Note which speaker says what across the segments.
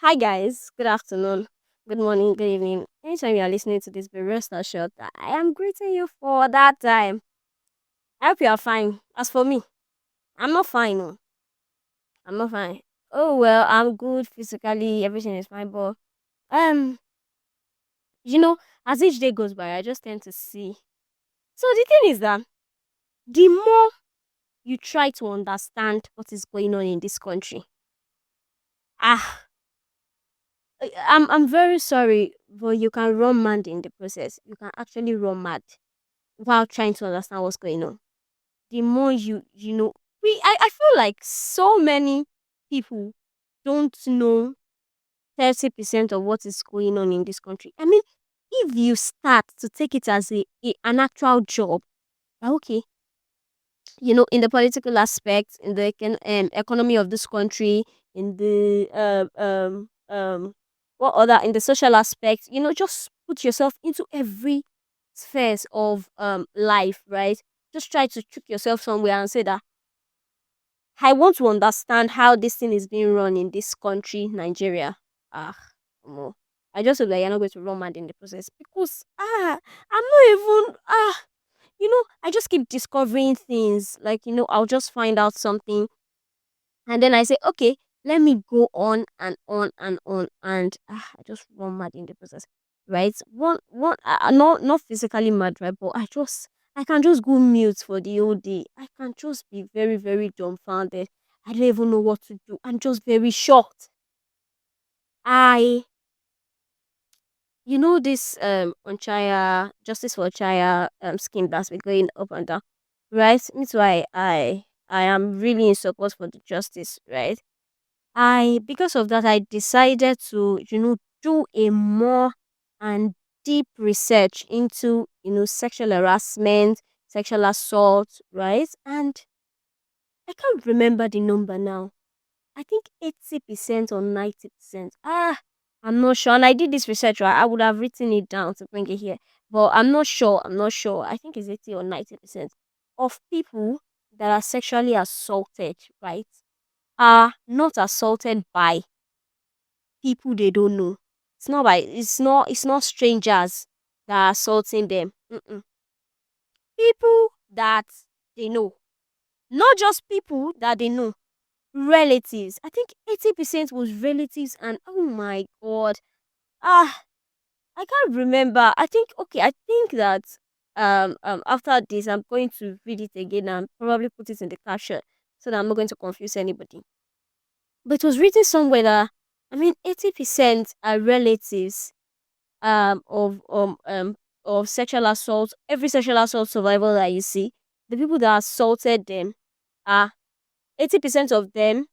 Speaker 1: Hi guys, good afternoon, good morning, good evening. Anytime you are listening to this, be rest assured that I am greeting you for that time. I hope you are fine. As for me, I'm not fine. Oh. I'm not fine. Oh well, I'm good physically, everything is fine, but um, you know, as each day goes by, I just tend to see. So the thing is that the more you try to understand what is going on in this country, ah, I'm very sorry, but you can run mad in the process. You can actually run mad while trying to understand what's going on. The more I feel like so many people don't know 30% of what is going on in this country. I mean, if you start to take it as an actual job, okay, in the political aspect, in the economy of this country, in the what other in the social aspect, just put yourself into every spheres of life, right? Just try to trick yourself somewhere and say that I want to understand how this thing is being run in this country, Nigeria. Ah, no. I just hope that you're not going to run mad in the process because I'm not even I just keep discovering things. Like, I'll just find out something and then I say, okay, let me go on and on and on. And I just run mad in the process. Right? Not physically mad, right? But I can just go mute for the whole day. I can just be very, very dumbfounded. I don't even know what to do. I'm just very shocked. I this Onchaya Justice for Chaya scheme that's been going up and down, right? That's why I am really in support for the justice, right? I Because of that I decided to do a more and deep research into sexual harassment, sexual assault, right? And I can't remember the number now. I think 80% or 90%. I'm not sure. And I did this research, right? I would have written it down to bring it here. But I'm not sure. I'm not sure. I think it's 80 or 90% of people that are sexually assaulted, right, are not assaulted by people they don't know. It's not strangers that are assaulting them. Mm-mm. People that they know. Not just people that they know. Relatives. I think 80% was relatives, and oh my god. Ah, I can't remember. I think that after this I'm going to read it again and probably put it in the caption so that I'm not going to confuse anybody. But it was written somewhere that 80% are relatives of sexual assault. Every sexual assault survivor that you see, the people that assaulted them are 80% of them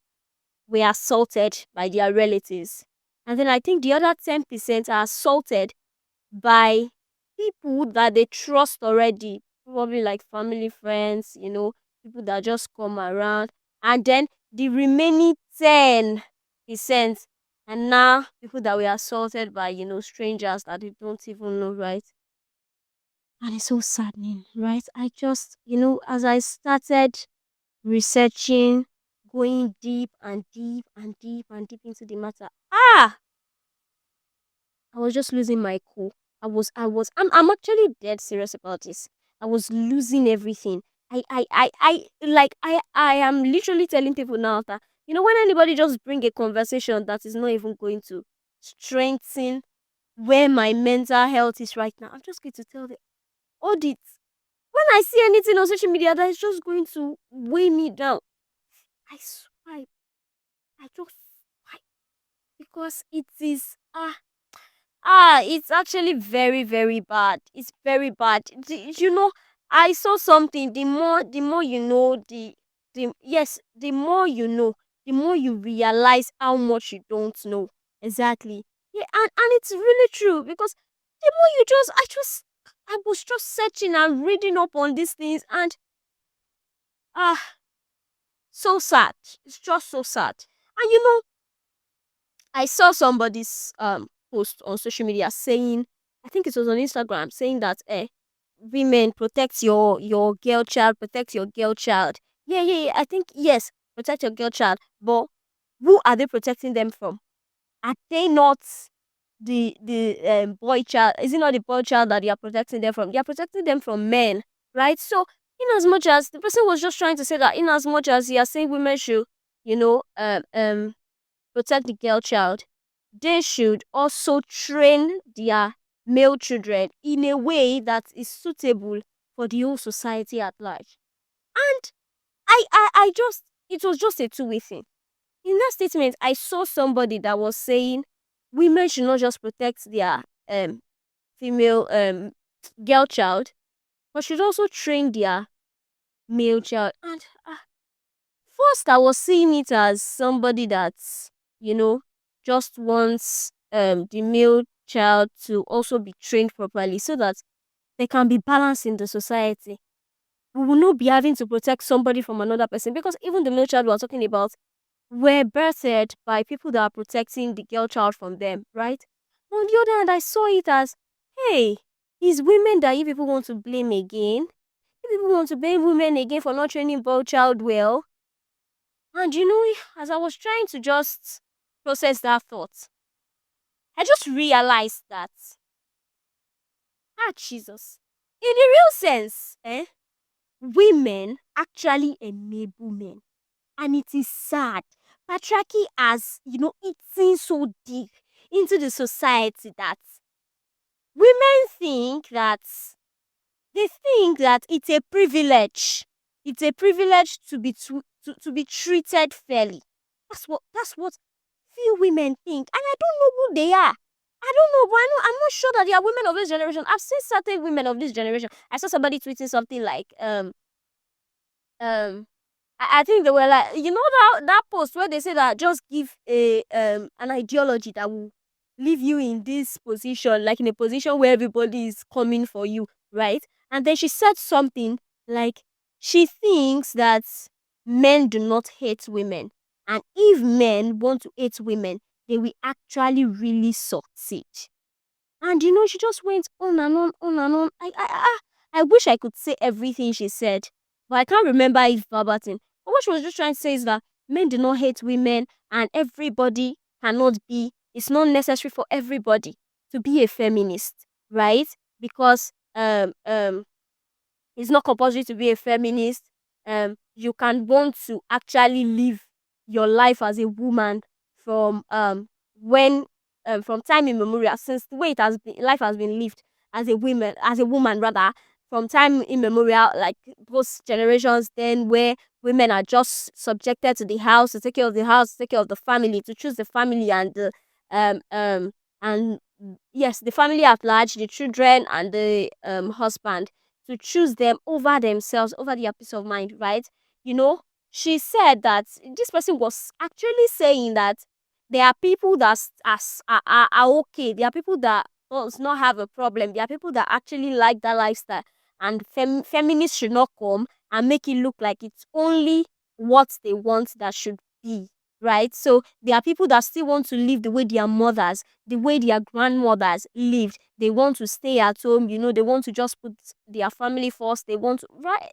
Speaker 1: were assaulted by their relatives. And then I think the other 10% are assaulted by people that they trust already, probably like family, friends, people that just come around. And then the remaining 10% and now people that were assaulted by, strangers that they don't even know, right? And it's so saddening, right? I just, as I started researching, going deep and deep and deep and deep into the matter. I was just losing my cool. I'm actually dead serious about this. I was losing everything. I am literally telling people now that, when anybody just bring a conversation that is not even going to strengthen where my mental health is right now, I'm just going to tell them, audit. When I see anything on social media that is just going to weigh me down, I swipe. I just swipe because it is it's actually very, very bad. It's very bad. I saw something. The more you know, the more you know, the more you realize how much you don't know. Exactly. Yeah, and it's really true because the more you I was just searching and reading up on these things and ah, so sad. It's just so sad. And I saw somebody's post on social media saying, I think it was on Instagram, saying that women protect your girl child, protect your girl child. Yeah. I think yes, protect your girl child. But who are they protecting them from? Are they not the boy child? Is it not the boy child that they are protecting them from? They are protecting them from men, right? So in as much as the person was just trying to say that, in as much as he are saying women should, you know, protect the girl child, they should also train their male children in a way that is suitable for the whole society at large. And I just, it was just a two-way thing. In that statement, I saw somebody that was saying women should not just protect their female girl child, but should also train their male child. And first, I was seeing it as somebody that's, you know, just wants the male child to also be trained properly so that they can be balanced in the society. We will not be having to protect somebody from another person, because even the male child we are talking about were birthed by people that are protecting the girl child from them, right? On the other hand, I saw it as, hey, it's women that you people want to blame again. You people want to blame women again for not training both child well. And as I was trying to just process that thought, I just realized that, Jesus, in the real sense, women actually enable men. And it is sad. Patriarchy has, eaten so deep into the society that women think that it's a privilege. It's a privilege to be to be treated fairly. That's what few women think, and I don't know who they are. I don't know, but I'm not sure that they are women of this generation. I've seen certain women of this generation. I saw somebody tweeting something like um I think they were like, that post where they say that just give a an ideology that will leave you in this position, like in a position where everybody is coming for you, right? And then she said something like she thinks that men do not hate women, and if men want to hate women, they will actually really succeed. And she just went on and on, on and on. I wish I could say everything she said, but I can't remember it verbatim. But what she was just trying to say is that men do not hate women, and everybody cannot be. It's not necessary for everybody to be a feminist, right? Because it's not compulsory to be a feminist. You can want to actually live your life as a woman from when from time immemorial, since the way it has been, life has been lived as a woman rather, from time immemorial, like post generations, then where women are just subjected to the house, to take care of the house, to take care of the family, to choose the family and the and yes, the family at large, the children and the husband, to choose them over themselves, over their peace of mind, right? You know, she said that this person was actually saying that there are people that are okay. There are people that does not have a problem. There are people that actually like that lifestyle. And feminists should not come and make it look like it's only what they want that should be, right? So there are people that still want to live the way their mothers, the way their grandmothers lived. They want to stay at home, they want to just put their family first. They want to, right?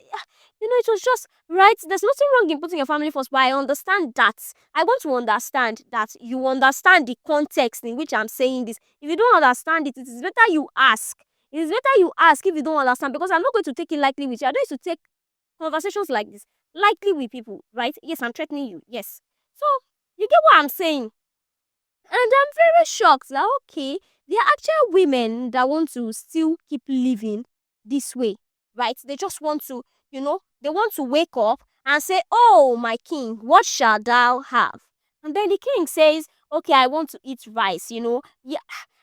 Speaker 1: It was just, right? There's nothing wrong in putting your family first, but I understand that. I want to understand that you understand the context in which I'm saying this. If you don't understand it, it is better you ask. It is better you ask if you don't understand, because I'm not going to take it lightly with you. I don't used to take conversations like this lightly with people, right? Yes, I'm threatening you. Yes. So, you get what I'm saying? And I'm very shocked that, okay, there are actual women that want to still keep living this way, right? They just want to, they want to wake up and say, oh, my king, what shall thou have? And then the king says, okay, I want to eat rice, yeah.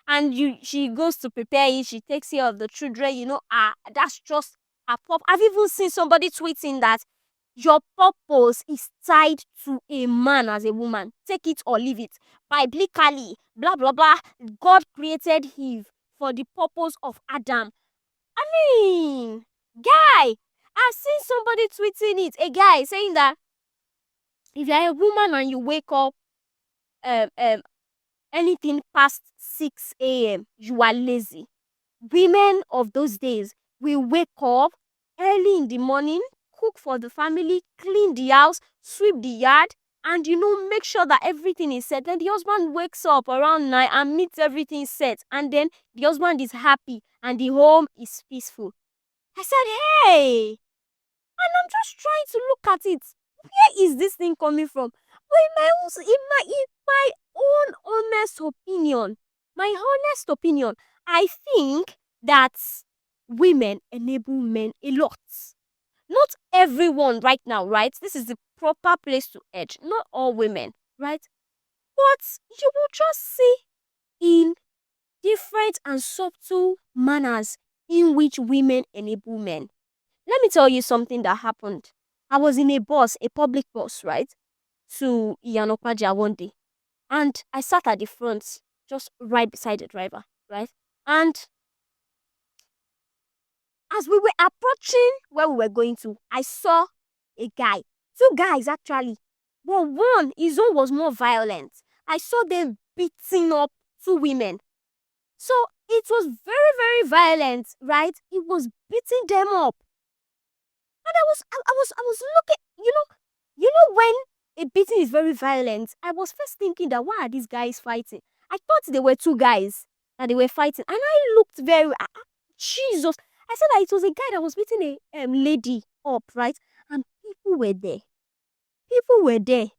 Speaker 1: And she goes to prepare it, she takes care of the children, that's just a pop. I've even seen somebody tweeting that your purpose is tied to a man as a woman. Take it or leave it. Biblically, blah blah blah. God created Eve for the purpose of Adam. I mean, guy, I've seen somebody tweeting it. A guy saying that if you're a woman and you wake up um, um anything past 6 a.m., you are lazy. Women of those days will wake up early in the morning, cook for the family, clean the house, sweep the yard, and make sure that everything is set. Then the husband wakes up around 9 and meets everything set, and then the husband is happy and the home is peaceful. I said, hey, and I'm just trying to look at it. Where is this thing coming from? But in my own honest opinion, I think that women enable men a lot. Not everyone right now, right? This is the proper place to edge. Not all women, right? But you will just see in different and subtle manners in which women enable men. Let me tell you something that happened. I was in a bus, a public bus, right? To Iyanokwaja one day. And I sat at the front, just right beside the driver, right? And as we were approaching where we were going to, I saw a guy. Two guys actually. But one, his own was more violent. I saw them beating up two women. So it was very, very violent, right? It was beating them up. And I was looking, when a beating is very violent, I was first thinking that why are these guys fighting? I thought they were two guys that they were fighting. And I looked very, Jesus. I said that it was a guy that was beating a lady up, right? And people were there. People were there.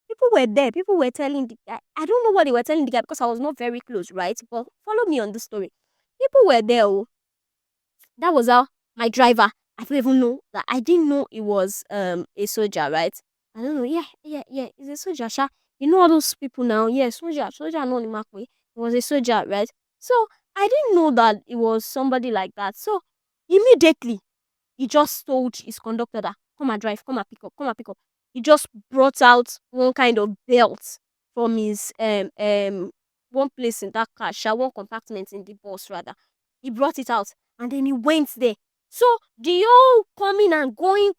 Speaker 1: People were there. People were telling the guy. I don't know what they were telling the guy because I was not very close, right? But follow me on the story. People were there. Oh, that was how my driver. I don't even know that. I didn't know it was a soldier, right? I don't know. Yeah. He's a soldier. Sha. You know all those people now. Yeah, soldier. No, the mark way. He was a soldier, right? So I didn't know that it was somebody like that. So immediately he just told his conductor that come and drive, come and pick up, come and pick up. He just brought out one kind of belt from his one place in that car, one compartment in the bus rather. He brought it out and then he went there. So the whole coming and going,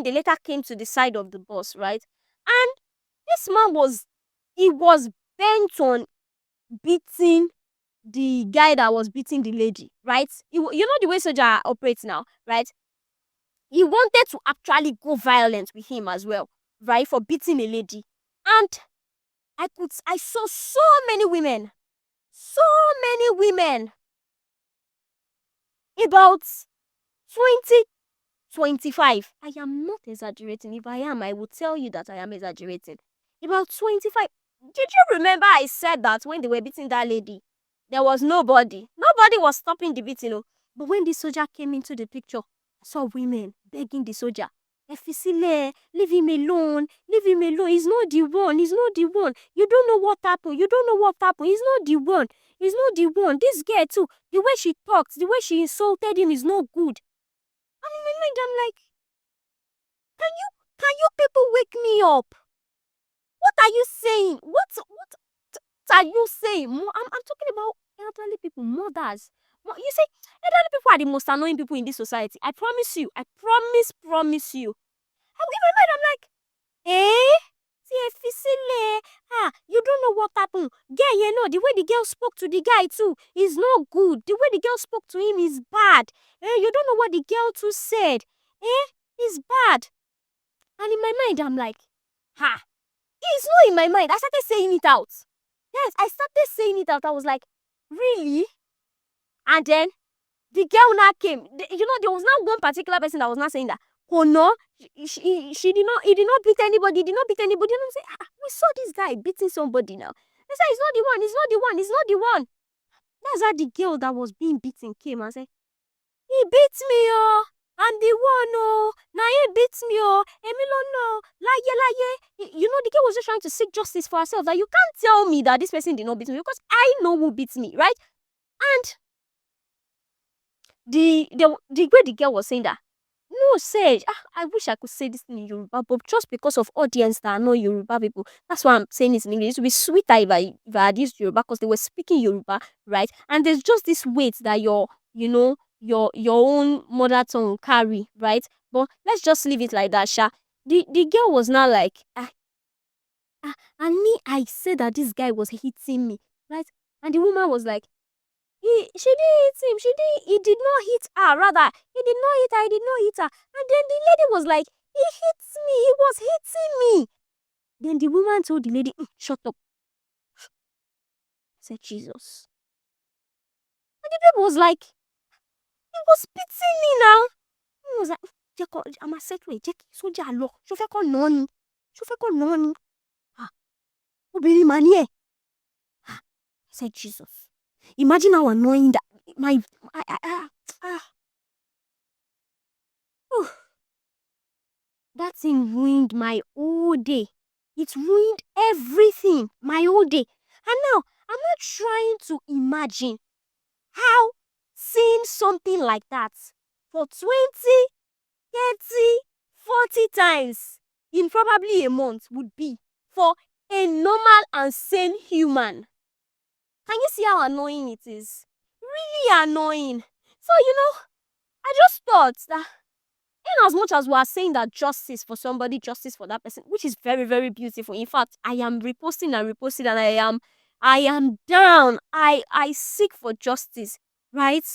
Speaker 1: they later came to the side of the bus, right? And this man was bent on beating the guy that was beating the lady, right? You know the way soldier operates now, right? He wanted to actually go violent with him as well, right? For beating a lady. And I saw so many women, about 20, 25. I am not exaggerating. If I am, I will tell you that I am exaggerating. About 25. Did you remember I said that when they were beating that lady, there was nobody? Nobody was stopping the beating. Oh. But when the soldier came into the picture, I saw women begging the soldier, Efisile, leave him alone, leave him alone. He's not the one, he's not the one. You don't know what happened, you don't know what happened. He's not the one, he's not the one. This girl too, the way she talks, the way she insulted him is not good. And in my mind, I'm like, can you people wake me up? What are you saying? What are you saying? I'm talking about elderly people, mothers. You see, elderly people are the most annoying people in this society. I promise you. I promise you. And in my mind, I'm like, eh? You don't know what happened. Girl, the way the girl spoke to the guy too is not good. The way the girl spoke to him is bad. You don't know what the girl too said. It's bad. And in my mind, I'm like, it's not in my mind. I started saying it out. Yes, I started saying it out. I was like, really? And then the girl now came. There was not one particular person that was not saying that. Oh no, she did not. He did not beat anybody. He did not beat anybody. And I'm saying, we saw this guy beating somebody now. They said, it's not the one. It's not the one. It's not the one. That's how the girl that was being beaten came and said, he beat me, oh. I'm the one, oh. Now he beats me, oh. Emilo, no. Lie. The girl was just trying to seek justice for herself. That you can't tell me that this person did not beat me because I know who beats me, right? And the way the girl was saying that, no, Sage, I wish I could say this in Yoruba, but just because of audience that know Yoruba people, that's why I'm saying it in English. It would be sweeter if I had used Yoruba because they were speaking Yoruba, right? And there's just this weight that your own mother tongue carry, right? But let's just leave it like that, Sha. The girl was now like, and me, I said that this guy was hitting me, right? And the woman was like, she didn't hit him. He did not hit her. Rather, he did not hit her. He did not hit her. And then the lady was like, he hits me. He was hitting me. Then the woman told the lady, shut up. I said, Jesus. And the babe was like, he was pitying me now. He was like, I'm a set way. Jackie, soldier, look. Chauffeur, kon non. Chauffeur, kon non. Ah, obìnrin mà ni ẹ́. I said, Jesus. Imagine how annoying that my ah, whew. That thing ruined my whole day. It ruined everything, my whole day. And now I'm not trying to imagine how seeing something like that for 20, 30, 40 times in probably a month would be for a normal and sane human. Can you see how annoying it is? Really annoying. So, I just thought that in as much as we are saying that justice for somebody, justice for that person, which is very, very beautiful. In fact, I am reposting and reposting, and I am down. I seek for justice, right?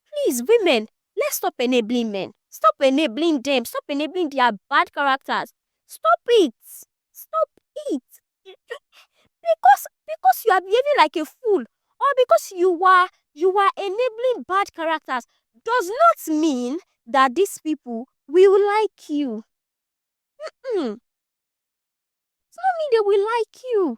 Speaker 1: Please, women, let's stop enabling men. Stop enabling them. Stop enabling their bad characters. Stop it. Stop it. Because you are behaving like a fool, or because you are enabling bad characters, does not mean that these people will like you. It's not mean they will like you.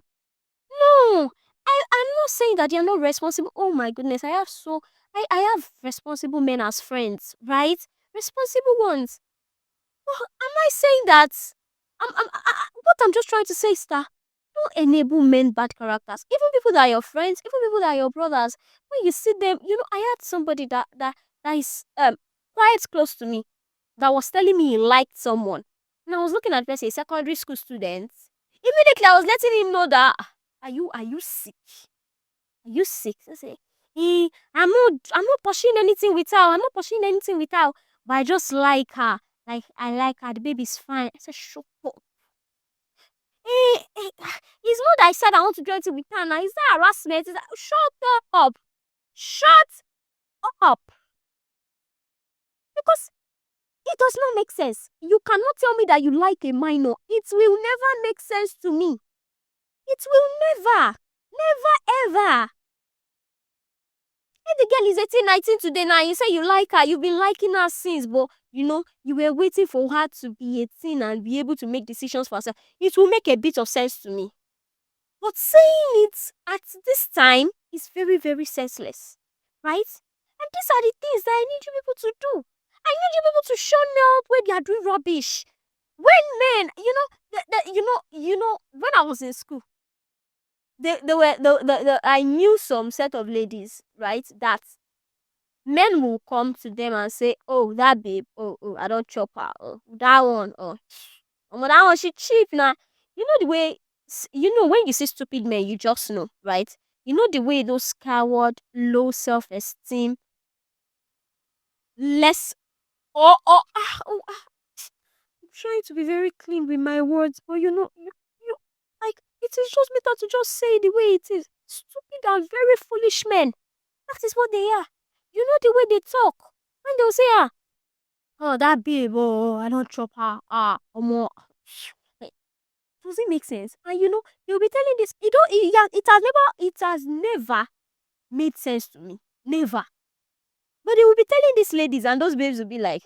Speaker 1: No. I'm not saying that they're not responsible. Oh my goodness, I have responsible men as friends, right? Responsible ones. Well, am I saying that? What I'm just trying to say is that don't enable men bad characters. Even people that are your friends, even people that are your brothers. When you see them, I had somebody that is quite close to me that was telling me he liked someone, and I was looking at, let's say, secondary school students. Immediately, I was letting him know that are you sick? Are you sick? I say, I'm not pursuing anything with her. I'm not pursuing anything with her. But I just like her. Like, I like her. The baby's fine. I said, shut up. It's not that I said I want to do anything with her now. Is that harassment? Is that, shut up. Shut up. Because it does not make sense. You cannot tell me that you like a minor. It will never make sense to me. It will never. Never ever. If the girl is 18, 19 today now, you say you like her, you've been liking her since, but you were waiting for her to be 18 and be able to make decisions for herself. It will make a bit of sense to me. But saying it at this time is very, very senseless. Right? And these are the things that I need you people to do. I need you people to show me up when they are doing rubbish. When men, when I was in school, they were I knew some set of ladies, right, that men will come to them and say, oh, that babe, oh, I don't chop her, oh, that one, that one, she cheap now. You know the way, when you see stupid men, you just know, right? You know the way those coward, low self-esteem, less, I'm trying to be very clean with my words, but like, it is just better to just say it the way it is. Stupid and very foolish men. That is what they are. You know the way they talk. When they'll say, oh, that babe, oh, I don't chop her, more. Does it make sense? And they'll be telling this. It has never made sense to me. Never. But they will be telling these ladies, and those babes will be like,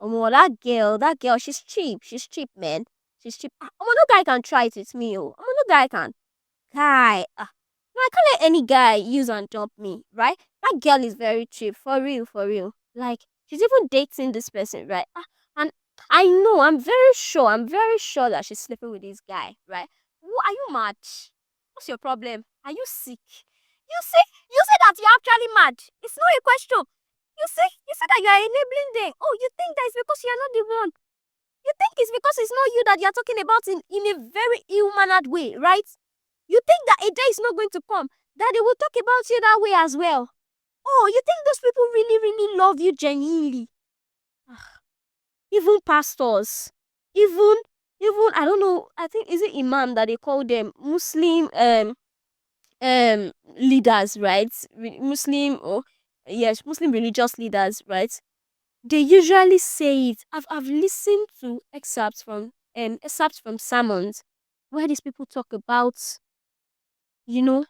Speaker 1: that girl, she's cheap. She's cheap, man. She's cheap. No guy can try it with me, oh. No guy can. Guy. No, I can't let any guy use and dump me, right? That girl is very cheap. For real, for real. Like, she's even dating this person, right? And I know, I'm very sure that she's sleeping with this guy, right? Are you mad? What's your problem? Are you sick? You say that you're actually mad. It's not a question. You say that you are enabling them. Oh, you think that it's because you're not the one. You think it's because it's not you that you're talking about in a very ill-mannered way, right? You think that a day is not going to come that they will talk about you that way as well. Oh, you think those people really, really love you genuinely? Even pastors, even I don't know, I think, is it imam that they call them, Muslim leaders, right? Muslim, or yes, Muslim religious leaders, right? They usually say it. I've listened to excerpts from sermons where these people talk about, you know,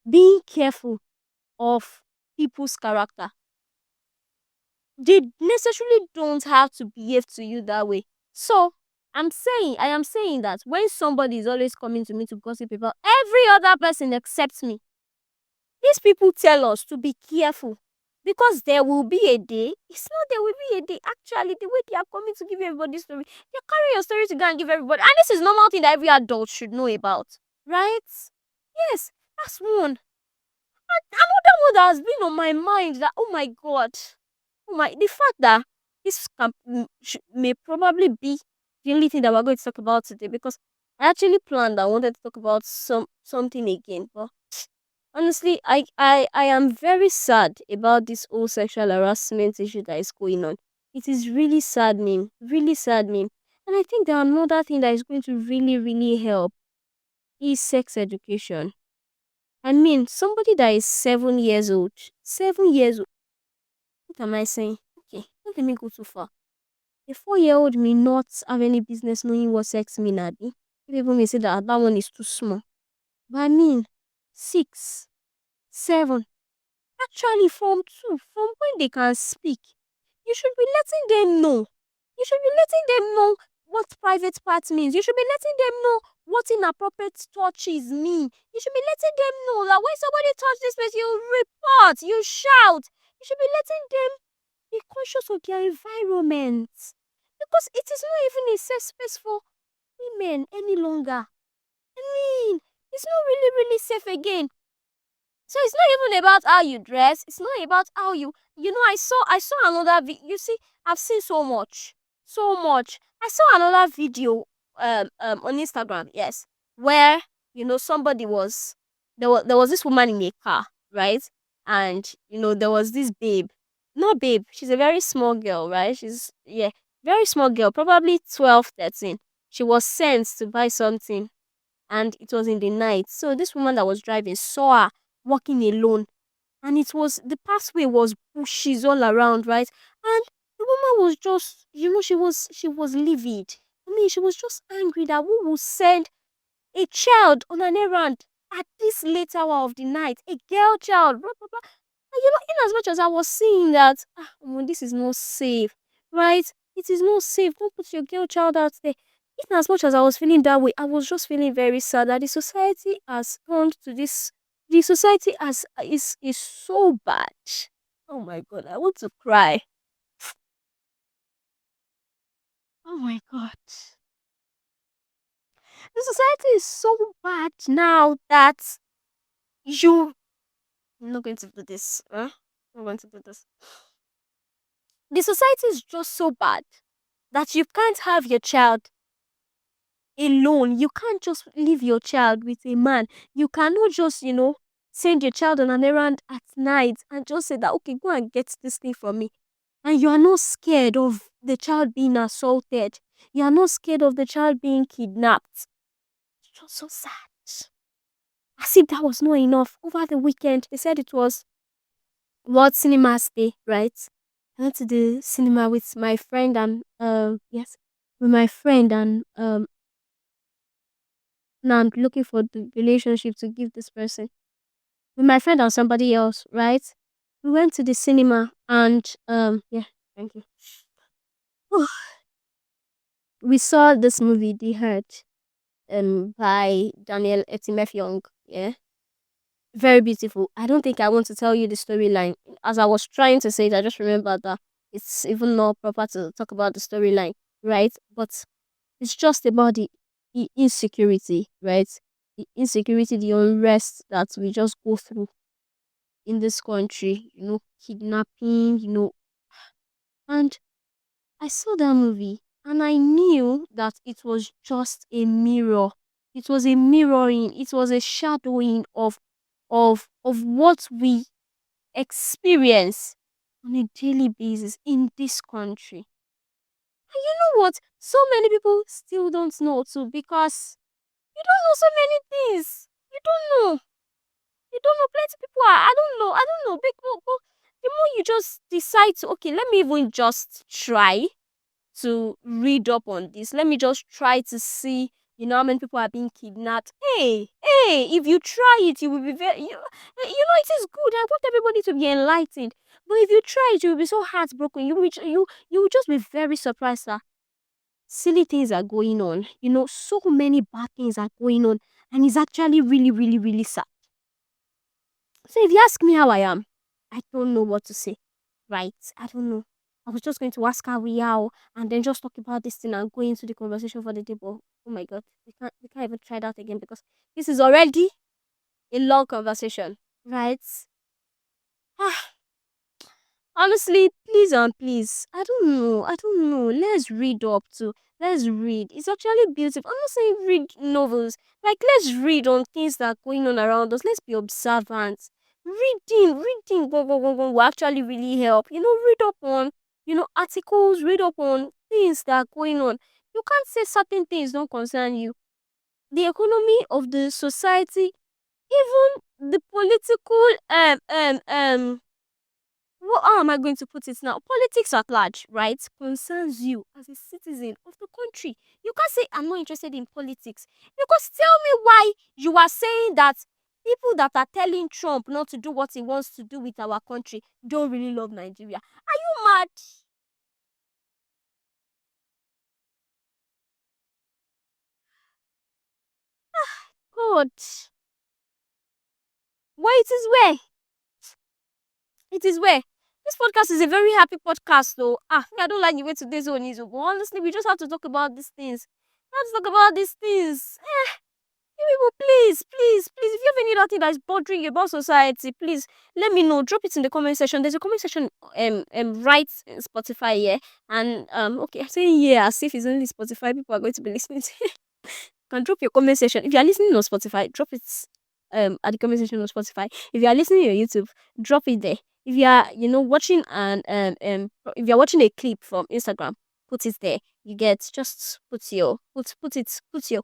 Speaker 1: being careful of people's character. They necessarily don't have to behave to you that way. So I am saying that when somebody is always coming to me to gossip about every other person except me, these people tell us to be careful because there will be a day. It's not there will be a day. Actually, the way they are coming to give everybody story, they carry your story to go and give everybody. And this is normal thing that every adult should know about, right? Yes, that's one. And another one that has been on my mind that oh my god, oh my, the fact that this may probably be the only thing that we're going to talk about today because I actually planned I wanted to talk about something again, but honestly, I am very sad about this whole sexual harassment issue that is going on. It is really saddening, really saddening. And I think that another thing that is going to really help is sex education. I mean, somebody that is 7 years old, 7 years old, what am I saying? Okay, don't let me go too far. A 4 year old may not have any business knowing what sex mean, Abby. People may say that that one is too small. But I mean, 6, 7, actually from 2, from when they can speak, you should be letting them know. You should be letting them know what private part means. You should be letting them know what inappropriate touches mean. You should be letting them know that when somebody touch this place, you report, you shout. You should be letting them be conscious of their environment. Because it is not even a safe space for women any longer. I mean, it's not really safe again. So it's not even about how you dress. It's not about how you know. I saw another. You see, I've seen so much, so much. I saw another video on Instagram. Yes, where somebody was there was this woman in a car, right? And there was this babe, not babe. She's a very small girl, right? She's very small girl, probably 12, 13. She was sent to buy something and it was in the night. So this woman that was driving saw her walking alone, and it was the pathway was bushes all around, right? And the woman was just, she was livid. I mean, she was just angry that who would send a child on an errand at this late hour of the night, a girl child, blah, blah, blah. And in as much as I was seeing that, this is not safe, right? It is not safe. Don't put your girl child out there. In as much as I was feeling that way, I was just feeling very sad that the society has turned to this. The society is so bad. Oh my god, I want to cry. Oh my god. The society is so bad now that you I'm not going to do this. I'm not going to do this. The society is just so bad that you can't have your child alone. You can't just leave your child with a man. You cannot just, send your child on an errand at night and just say that, okay, go and get this thing for me. And you are not scared of the child being assaulted. You are not scared of the child being kidnapped. It's just so sad. As if that was not enough. Over the weekend, they said it was World Cinemas Day, right? I went to the cinema with my friend and yes, with my friend and now I'm looking for the relationship to give this person. With my friend and somebody else, right? We went to the cinema and yeah, thank you. We saw this movie, The Hurt, by Daniel Etimefyong. Yeah, very beautiful. I don't think I want to tell you the storyline. As I was trying to say it, I just remembered that it's even more proper to talk about the storyline, right? But it's just about the insecurity, right? The insecurity, the unrest that we just go through in this country, kidnapping, and I saw that movie and I knew that it was just a mirror. It was a mirroring, it was a shadowing of what we experience on a daily basis in this country. And you know what? So many people still don't know too because you don't know so many things. You don't know. You don't know. Plenty people are. I don't know. I don't know. But the more you just decide to, okay, let me even just try to read up on this. Let me just try to see You know how many people are being kidnapped? Hey, if you try it, you will be very, it is good. I want everybody to be enlightened. But if you try it, you will be so heartbroken. You will just be very surprised that silly things are going on. So many bad things are going on. And it's actually really, really, really sad. So if you ask me how I am, I don't know what to say. Right? I don't know. I was just going to ask how we are and then just talk about this thing and go into the conversation for the day. But oh my god, we can't even try that again because this is already a long conversation. Right? Honestly, please and please. I don't know. I don't know. Let's read up to. Let's read. It's actually beautiful. I'm not saying read novels. Like, let's read on things that are going on around us. Let's be observant. Reading will actually really help. Read up on, articles, read up on things that are going on. You can't say certain things don't concern you. The economy of the society, even the political how am I going to put it now? Politics at large, right, concerns you as a citizen of the country. You can't say I'm not interested in politics because tell me why you are saying that people that are telling Trump not to do what he wants to do with our country don't really love Nigeria. Are you mad? God, why it is where? It is where? This podcast is a very happy podcast, though. Me, I don't like the way today's one is, but honestly, we just have to talk about these things. Let's talk about these things. People, please, please, please, if you have any other thing that is bothering you about society, please let me know. Drop it in the comment section. There's a comment section right in Spotify, yeah. And okay, I'm saying yeah as if it's only Spotify people are going to be listening to it. Can drop your comment section. If you are listening on Spotify, drop it at the comment section on Spotify. If you are listening on YouTube, drop it there. If you are, watching if you are watching a clip from Instagram, put it there. You get just put your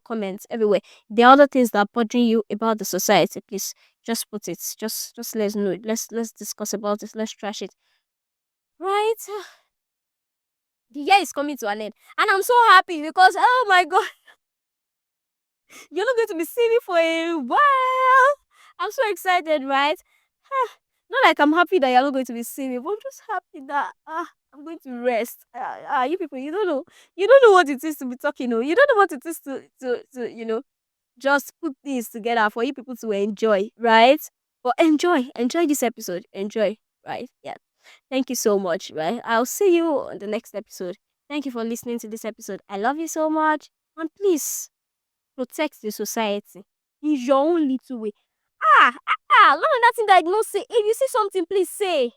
Speaker 1: comments everywhere. The other things that are bothering you about the society, please just put it. Just let us know. Let's discuss about it. Let's trash it. Right? The year is coming to an end, and I'm so happy because oh my god, you're not going to be seeing me for a while. I'm so excited, right? Not like I'm happy that you're not going to be seeing me, but I'm just happy that I'm going to rest. You people, you don't know what it is to be talking. You don't know what it is to just put things together for you people to enjoy, right? But enjoy this episode, enjoy, right? Yeah. Thank you so much, right? I'll see you on the next episode. Thank you for listening to this episode. I love you so much, and please protect the society in your own little way. None of that thing that I don't say. If you see something, please say.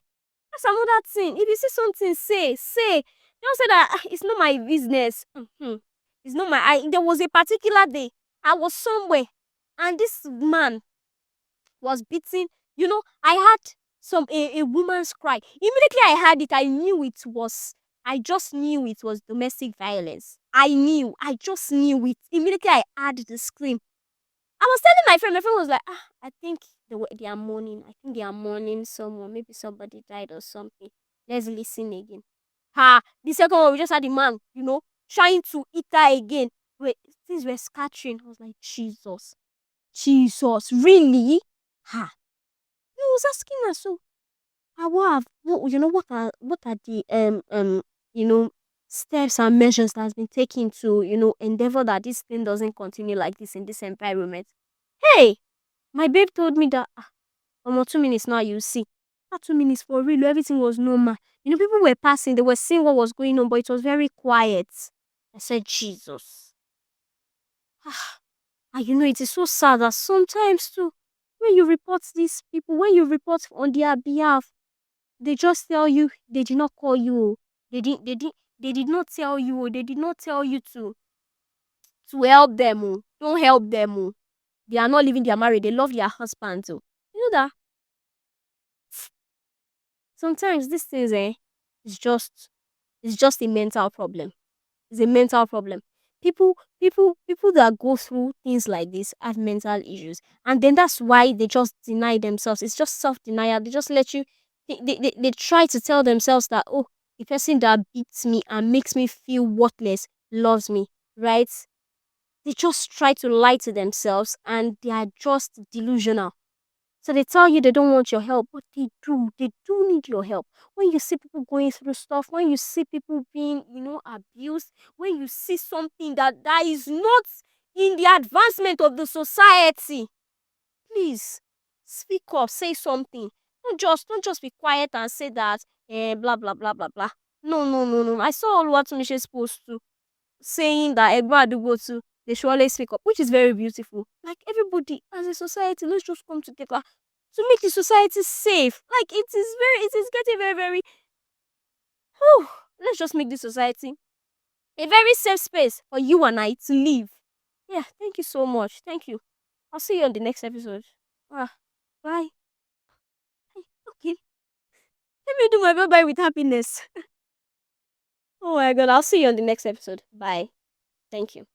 Speaker 1: That's another thing. If you see something, say. Don't say that it's not my business. It's not my. There was a particular day I was somewhere, and this man was beating. I had a woman's cry. Immediately I heard it, I knew it was. I just knew it was domestic violence. I knew. I just knew it. Immediately I heard the scream. I was telling my friend. My friend was like, I think they are mourning. I think they are mourning someone. Maybe somebody died or something. Let's listen again. The second one, we just had the man, trying to eat her again. Wait, things were scattering. I was like, Jesus, really? He was asking her, so, what are the, steps and measures that has been taken to, endeavor that this thing doesn't continue like this in this environment? Hey, my babe told me that, almost 2 minutes now, you see. That 2 minutes for real, everything was normal. People were passing, they were seeing what was going on, but it was very quiet. I said, Jesus. And it is so sad that sometimes too, when you report these people, when you report on their behalf, they just tell you they did not call you. They did not tell you. They did not tell you to help them. Don't help them. They are not living their marriage. They love their husband too. You know that sometimes these things, it's just a mental problem. It's a mental problem. People that go through things like this have mental issues, and then that's why they just deny themselves. It's just self denial. They just let you. They try to tell themselves that, oh, the person that beats me and makes me feel worthless loves me, right? They just try to lie to themselves and they are just delusional. So they tell you they don't want your help, but they do. They do need your help. When you see people going through stuff, when you see people being, abused, when you see something that is not in the advancement of the society, please speak up, say something. Don't just be quiet and say that blah blah blah blah blah. No, no, no, no. I saw Oluwatomise's post too, saying that Egbo Adugo too, they should always speak up, which is very beautiful. Like everybody as a society, let's just come together to make the society safe. Like it is getting very, very whew, let's just make this society a very safe space for you and I to live. Yeah, thank you so much. Thank you. I'll see you on the next episode. Ah, bye. Okay. Let me do my bye bye with happiness. Oh my god, I'll see you on the next episode. Bye. Thank you.